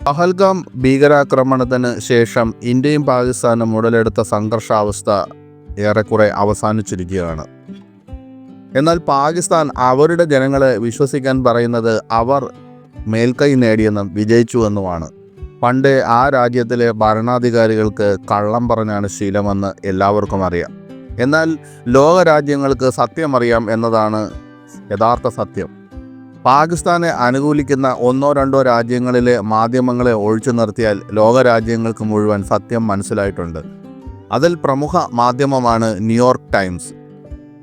പഹൽഗാം ഭീകരാക്രമണത്തിന് ശേഷം ഇന്ത്യയും പാകിസ്ഥാനും ഉടലെടുത്ത സംഘർഷാവസ്ഥ ഏറെക്കുറെ അവസാനിച്ചിരിക്കുകയാണ്. എന്നാൽ പാകിസ്ഥാൻ അവരുടെ ജനങ്ങളെ വിശ്വസിക്കാൻ പറയുന്നത് അവർ മേൽക്കൈ നേടിയെന്നും വിജയിച്ചുവെന്നുമാണ്. പണ്ട് ആ രാജ്യത്തിലെ ഭരണാധികാരികൾക്ക് കള്ളം പറഞ്ഞാണ് ശീലമെന്ന് എല്ലാവർക്കും അറിയാം. എന്നാൽ ലോകരാജ്യങ്ങൾക്ക് സത്യമറിയാം എന്നതാണ് യഥാർത്ഥ സത്യം. പാകിസ്ഥാനെ അനുകൂലിക്കുന്ന ഒന്നോ രണ്ടോ രാജ്യങ്ങളിലെ മാധ്യമങ്ങളെ ഒഴിച്ചു നിർത്തിയാൽ ലോകരാജ്യങ്ങൾക്ക് മുഴുവൻ സത്യം മനസ്സിലായിട്ടുണ്ട്. അതിൽ പ്രമുഖ മാധ്യമമാണ് ന്യൂയോർക്ക് ടൈംസ്.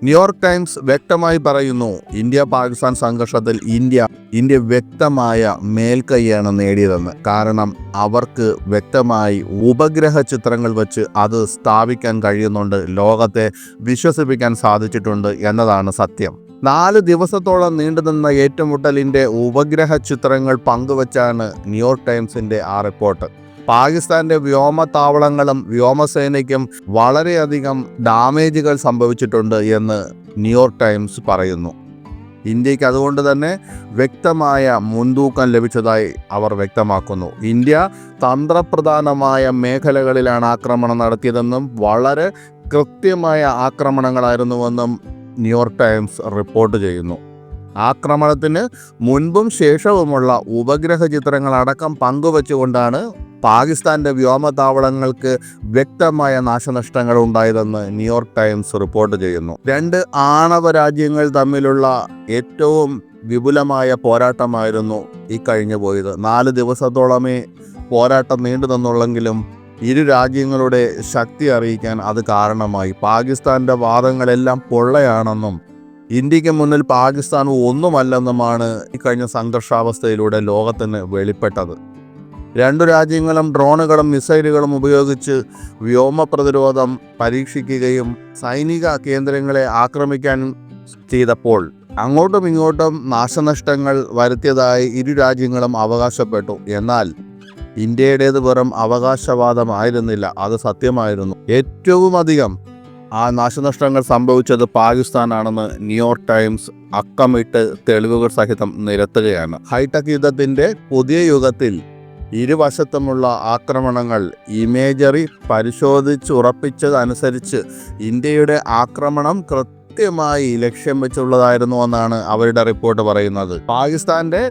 ന്യൂയോർക്ക് ടൈംസ് വ്യക്തമായി പറയുന്നു, ഇന്ത്യ പാകിസ്ഥാൻ സംഘർഷത്തിൽ ഇന്ത്യ വ്യക്തമായ മേൽക്കൈയാണ് നേടിയതെന്ന്. കാരണം അവർക്ക് വ്യക്തമായി ഉപഗ്രഹ ചിത്രങ്ങൾ വെച്ച് അത് സ്ഥാപിക്കാൻ കഴിയുന്നുണ്ട്, ലോകത്തെ വിശ്വസിപ്പിക്കാൻ സാധിച്ചിട്ടുണ്ട് എന്നതാണ് സത്യം. 4 ദിവസത്തോളം നീണ്ടുനിന്ന ഏറ്റുമുട്ടലിൻ്റെ ഉപഗ്രഹ ചിത്രങ്ങൾ പങ്കുവച്ചാണ് ന്യൂയോർക്ക് ടൈംസിൻ്റെ ആ റിപ്പോർട്ട്. പാകിസ്ഥാന്റെ വ്യോമത്താവളങ്ങളും വ്യോമസേനയ്ക്കും വളരെയധികം ഡാമേജുകൾ സംഭവിച്ചിട്ടുണ്ട് എന്ന് ന്യൂയോർക്ക് ടൈംസ് പറയുന്നു. ഇന്ത്യക്ക് അതുകൊണ്ട് തന്നെ വ്യക്തമായ മുൻതൂക്കം ലഭിച്ചതായി അവർ വ്യക്തമാക്കുന്നു. ഇന്ത്യ തന്ത്രപ്രധാനമായ മേഖലകളിലാണ് ആക്രമണം നടത്തിയതെന്നും വളരെ കൃത്യമായ ആക്രമണങ്ങളായിരുന്നുവെന്നും ന്യൂയോർക്ക് ടൈംസ് റിപ്പോർട്ട് ചെയ്യുന്നു. ആക്രമണത്തിന് മുൻപും ശേഷവുമുള്ള ഉപഗ്രഹ ചിത്രങ്ങളടക്കം പങ്കുവച്ചുകൊണ്ടാണ് പാകിസ്ഥാന്റെ വ്യോമത്താവളങ്ങൾക്ക് വ്യക്തമായ നാശനഷ്ടങ്ങൾ ഉണ്ടായതെന്ന് ന്യൂയോർക്ക് ടൈംസ് റിപ്പോർട്ട് ചെയ്യുന്നു. 2 ആണവ രാജ്യങ്ങൾ തമ്മിലുള്ള ഏറ്റവും വിപുലമായ പോരാട്ടമായിരുന്നു ഈ കഴിഞ്ഞു പോയത്. 4 ദിവസത്തോളമേ പോരാട്ടം നീണ്ടു നിന്നുള്ളെങ്കിലും ഇരു രാജ്യങ്ങളുടെ ശക്തി അറിയിക്കാൻ അത് കാരണമായി. പാകിസ്ഥാന്റെ വാദങ്ങളെല്ലാം പൊള്ളയാണെന്നും ഇന്ത്യക്ക് മുന്നിൽ പാകിസ്ഥാൻ ഒന്നുമല്ലെന്നുമാണ് ഈ കഴിഞ്ഞ സംഘർഷാവസ്ഥയിലൂടെ ലോകത്തിന് വെളിപ്പെട്ടത്. 2 രാജ്യങ്ങളും ഡ്രോണുകളും മിസൈലുകളും ഉപയോഗിച്ച് വ്യോമ പ്രതിരോധം പരീക്ഷിക്കുകയും സൈനിക കേന്ദ്രങ്ങളെ ആക്രമിക്കാൻ ചെയ്തപ്പോൾ അങ്ങോട്ടും ഇങ്ങോട്ടും നാശനഷ്ടങ്ങൾ വരുത്തിയതായി ഇരു രാജ്യങ്ങളും അവകാശപ്പെട്ടു. എന്നാൽ ഇന്ത്യയുടേത് വെറും അവകാശവാദമായിരുന്നില്ല, അത് സത്യമായിരുന്നു. ഏറ്റവും അധികം ആ നാശനഷ്ടങ്ങൾ സംഭവിച്ചത് പാകിസ്ഥാനാണെന്ന് ന്യൂയോർക്ക് ടൈംസ് അക്കമിട്ട് തെളിവുകൾ സഹിതം നിരത്തുകയാണ്. ഹൈടെക് യുദ്ധത്തിൻ്റെ പുതിയ യുഗത്തിൽ ഇരുവശത്തുമുള്ള ആക്രമണങ്ങൾ ഇമേജറി പരിശോധിച്ചുറപ്പിച്ചതനുസരിച്ച് ഇന്ത്യയുടെ ആക്രമണം കൃത്യമായി ലക്ഷ്യം വെച്ചുള്ളതായിരുന്നു എന്നാണ് അവരുടെ റിപ്പോർട്ട് പറയുന്നത്. പാകിസ്ഥാന്റെ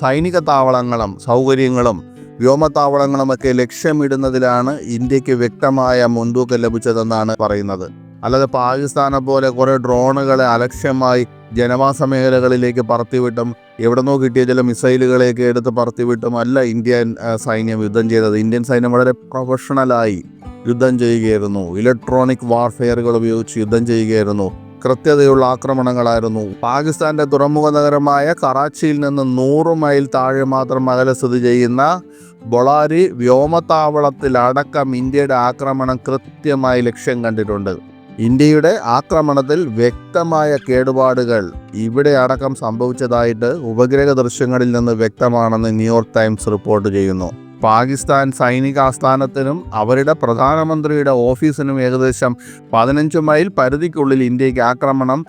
സൈനിക താവളങ്ങളും സൗകര്യങ്ങളും വ്യോമത്താവളങ്ങളുമൊക്കെ ലക്ഷ്യമിടുന്നതിലാണ് ഇന്ത്യക്ക് വ്യക്തമായ മുൻതൂക്കം ലഭിച്ചതെന്നാണ് പറയുന്നത്. അല്ലാതെ പാകിസ്ഥാനെ പോലെ കുറേ ഡ്രോണുകളെ അലക്ഷ്യമായി ജനവാസ മേഖലകളിലേക്ക് പറത്തിവിട്ടും എവിടെന്നോ കിട്ടിയ ചില മിസൈലുകളെയൊക്കെ എടുത്ത് പറത്തിവിട്ടും അല്ല ഇന്ത്യൻ സൈന്യം യുദ്ധം ചെയ്തത്. ഇന്ത്യൻ സൈന്യം വളരെ പ്രൊഫഷണലായി യുദ്ധം ചെയ്യുകയായിരുന്നു. ഇലക്ട്രോണിക് വാർഫെയറുകൾ ഉപയോഗിച്ച് യുദ്ധം ചെയ്യുകയായിരുന്നു. കൃത്യതയുള്ള ആക്രമണങ്ങളായിരുന്നു. പാകിസ്ഥാന്റെ തുറമുഖ നഗരമായ കറാച്ചിയിൽ നിന്ന് 100 മൈൽ താഴെ മാത്രം അകലെ സ്ഥിതി ചെയ്യുന്ന ബൊളാരി വ്യോമത്താവളത്തിലടക്കം ഇന്ത്യയുടെ ആക്രമണം കൃത്യമായി ലക്ഷ്യം കണ്ടിട്ടുണ്ട്. ഇന്ത്യയുടെ ആക്രമണത്തിൽ വ്യക്തമായ കേടുപാടുകൾ ഇവിടെ അടക്കം സംഭവിച്ചതായിട്ട് ഉപഗ്രഹ ദൃശ്യങ്ങളിൽ നിന്ന് വ്യക്തമാണെന്ന് ന്യൂയോർക്ക് ടൈംസ് റിപ്പോർട്ട് ചെയ്യുന്നു. പാകിസ്ഥാൻ സൈനിക ആസ്ഥാനത്തിനും അവരുടെ പ്രധാനമന്ത്രിയുടെ ഓഫീസിനും ഏകദേശം 15 മൈൽ പരിധിക്കുള്ളിൽ ഇന്ത്യക്ക് ആക്രമണം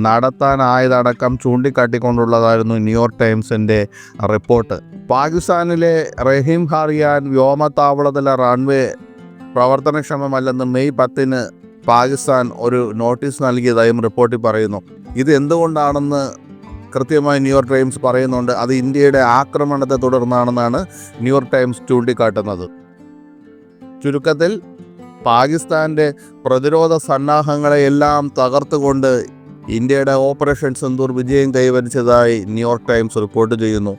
നടത്താനായതടക്കം ചൂണ്ടിക്കാട്ടിക്കൊണ്ടുള്ളതായിരുന്നു ന്യൂയോർക്ക് ടൈംസിൻ്റെ റിപ്പോർട്ട്. പാകിസ്ഥാനിലെ റഹീം ഹാരിയാൻ വ്യോമത്താവളത്തിലെ റൺവേ പ്രവർത്തനക്ഷമമല്ലെന്ന് മെയ് 10 പാകിസ്ഥാൻ ഒരു നോട്ടീസ് നൽകിയതായും റിപ്പോർട്ടിൽ പറയുന്നു. ഇത് എന്തുകൊണ്ടാണെന്ന് കൃത്യമായി ന്യൂയോർക്ക് ടൈംസ് പറയുന്നുണ്ട്. അത് ഇന്ത്യയുടെ ആക്രമണത്തെ തുടർന്നാണെന്നാണ് ന്യൂയോർക്ക് ടൈംസ് ചൂണ്ടിക്കാട്ടുന്നത്. ചുരുക്കത്തിൽ പാകിസ്ഥാന്റെ പ്രതിരോധ സന്നാഹങ്ങളെയെല്ലാം തകർത്തുകൊണ്ട് ഇന്ത്യയുടെ ഓപ്പറേഷൻ സിന്ദൂർ വിജയം കൈവരിച്ചതായി ന്യൂയോർക്ക് ടൈംസ് റിപ്പോർട്ട് ചെയ്യുന്നു.